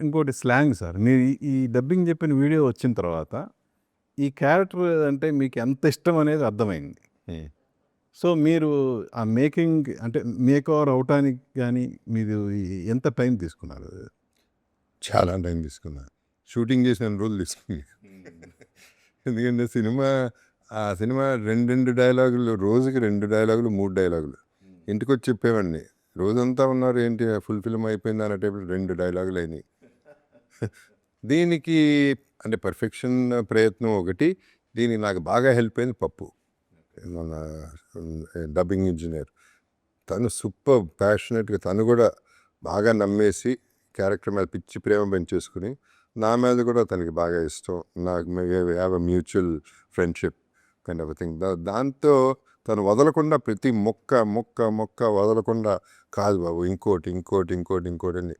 ఇంకోటి slang sir. మీరు ఈ డబ్బింగ్ చెప్పిన వీడియో వచ్చిన తర్వాత, ఈ క్యారెక్టర్ అంటే మీకు ఎంత ఇష్టం అనేది అర్థమైంది. సో, మీరు ఆ మేకింగ్ అంటే మేక్ ఓవర్ అవ్వటానికి గానీ, మీరు ఎంత టైం తీసుకున్నారు? చాలా టైం తీసుకున్నా. షూటింగ్ చేసిన రోజులు తీసుకుంది. ఎందుకంటే ఆ సినిమా 2 డైలాగులు, రోజుకి 2 డైలాగులు, 3 డైలాగులు. ఇంటికొచ్చి చెప్పేవాడిని. రోజంతా ఉన్నారు ఏంటి ఫుల్ ఫిల్మ్ అయిపోయింది అనే టైప్లో 2 డైలాగులు అయినాయి. దీనికి అంటే పర్ఫెక్షన్ ప్రయత్నం ఒకటి. దీనికి నాకు బాగా హెల్ప్ అయింది పప్పు. మన డబ్బింగ్ ఇంజనీర్. తను సూపర్ ప్యాషనెట్గా, తను కూడా బాగా నమ్మేసి క్యారెక్టర్ మీద పిచ్చి ప్రేమ పెంచేసుకుని, నా మీద కూడా తనకి బాగా ఇష్టం. నాకు have a mutual friendship kind of thing. దాంతో తను వదలకుండా ప్రతి మొక్క వదలకుండా, కాదు బాబు ఇంకోటి అని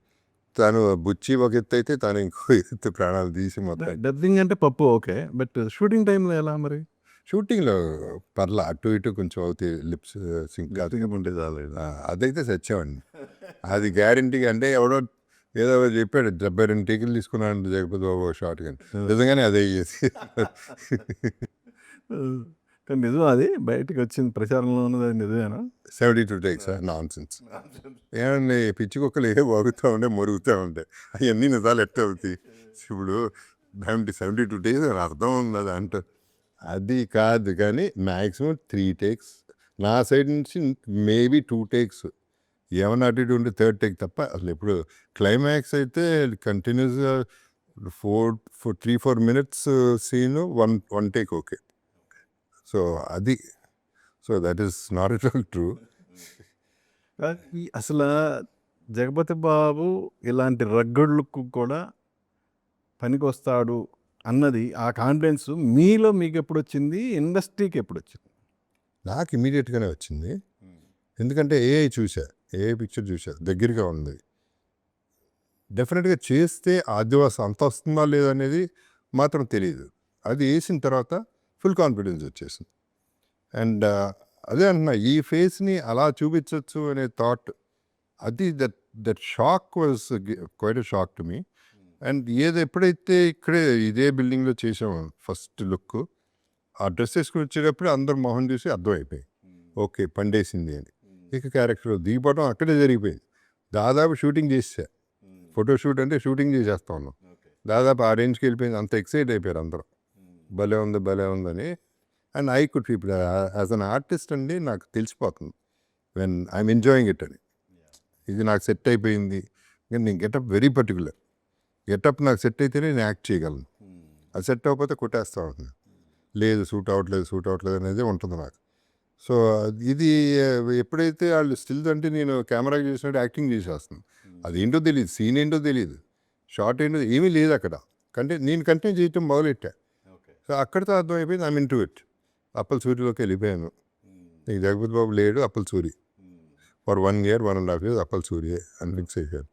తను బుచ్చి ఒక ఎత్తు అయితే తను ఇంకో ఎత్తు ప్రాణాలు తీసి మొత్తం. డబ్బింగ్ అంటే పప్పు ఓకే. బట్ షూటింగ్ టైంలో ఎలా మరి? షూటింగ్లో పర్లా అటు ఇటు కొంచెం అవుతాయి లిప్స్ సింక్ ఉంటే చాలు. అదైతే సచ్చామండి. అది గ్యారంటీగా. అంటే ఎవడో ఏదో చెప్పాడు 72 టీకులు తీసుకున్నాడు జగపతి బాబు షార్ట్ కానీ నిజంగానే అదే అయ్యేది. కానీ నిజం అది బయటకు వచ్చింది, ప్రచారంలో ఉన్నది అది నిజమేనా? 72 టేక్స్ నాన్ సెన్స్. ఏమండి పిచ్చి కుక్కలు ఏ వాగుతూ ఉంటే మొరుగుతూ ఉంటాయి. అవన్నీ నిజాలు ఎట్ట అవుతాయి? ఇప్పుడు 72 టేక్స్ అని అర్థం ఉంది అది అంట. అది కాదు కానీ మ్యాక్సిమం 3 టేక్స్ నా సైడ్ నుంచి, మేబీ 2 టేక్స్ ఏమన్నా అటు ఇటు ఉంటే 3rd టేక్ తప్ప. అసలు ఇప్పుడు క్లైమాక్స్ అయితే కంటిన్యూస్గా 3-4 minutes scene, one take okay. So అది, so that is not at all true. అసలు జగపతి బాబు ఇలాంటి రగ్గడ్ లుక్ కూడా పనికి వస్తాడు అన్నది, ఆ కాన్ఫిడెన్స్ మీలో మీకు ఎప్పుడు వచ్చింది? ఇండస్ట్రీకి ఎప్పుడు వచ్చింది? నాకు ఇమీడియట్గానే వచ్చింది. ఎందుకంటే ఏఐ పిక్చర్ చూసా, దగ్గరగా ఉంది. డెఫినెట్గా చేస్తే ఆదివాసం అంత వస్తుందా లేదనేది మాత్రం తెలియదు. అది వేసిన తర్వాత ఫుల్ కాన్ఫిడెన్స్ వచ్చేసింది. అండ్ అదే అంటున్నా, ఈ ఫేస్ని అలా చూపించవచ్చు అనే థాట్, అది that shock was quite a shock to me. And ఎప్పుడైతే ఇక్కడే ఇదే బిల్డింగ్లో చేసాము ఫస్ట్ లుక్, ఆ డ్రెస్ వేసుకుని వచ్చేటప్పుడు అందరు మొహం చూసి అర్థమైపోయి ఓకే పండేసింది అని. ఇక క్యారెక్టర్ దిగిపోవడం అక్కడే జరిగిపోయింది. దాదాపు షూటింగ్ చేసా, ఫోటోషూట్ అంటే షూటింగ్ చేసేస్తా ఉన్నాం. దాదాపు ఆ రేంజ్కి వెళ్ళిపోయింది. అంత ఎక్సైట్ అయిపోయారు అందరూ, భలే ఉందని. అండ్ ఐ కుడ్ ఇప్పుడు యాజ్ అన్ ఆర్టిస్ట్ అండి నాకు తెలిసిపోతుంది వెన్ ఐఎమ్ ఎంజాయింగ్ ఇట్ అని. ఇది నాకు సెట్ అయిపోయింది. నేను గెటప్ వెరీ పర్టికులర్. గెటప్ నాకు సెట్ అయితేనే నేను యాక్ట్ చేయగలను. అది సెట్ అవ్వకపోతే కొట్టేస్తా ఉంటుంది. లేదు సూట్ అవ్వట్లేదు అనేది ఉంటుంది నాకు. సో ఇది ఎప్పుడైతే వాళ్ళు స్టిల్స్ అంటే నేను కెమెరాకి చేసినట్టు యాక్టింగ్ చేసేస్తాను. అదేంటో తెలియదు, సీన్ ఏంటో తెలియదు, షార్ట్ ఏంటో ఏమీ లేదు అక్కడ. నేను కంటిన్యూ చేయటం మొదలెట్టా. సో అక్కడితో అర్థమైపోయింది ఐమ్ ఇంటూ ఇట్. అప్పల్ సూరిలోకి వెళ్ళిపోయాను. నీకు జగపతి బాబు లేడు, Appal Suri. For 1 year 1.5 years Appal Suri అని ఫిక్స్ అయిపోయాను.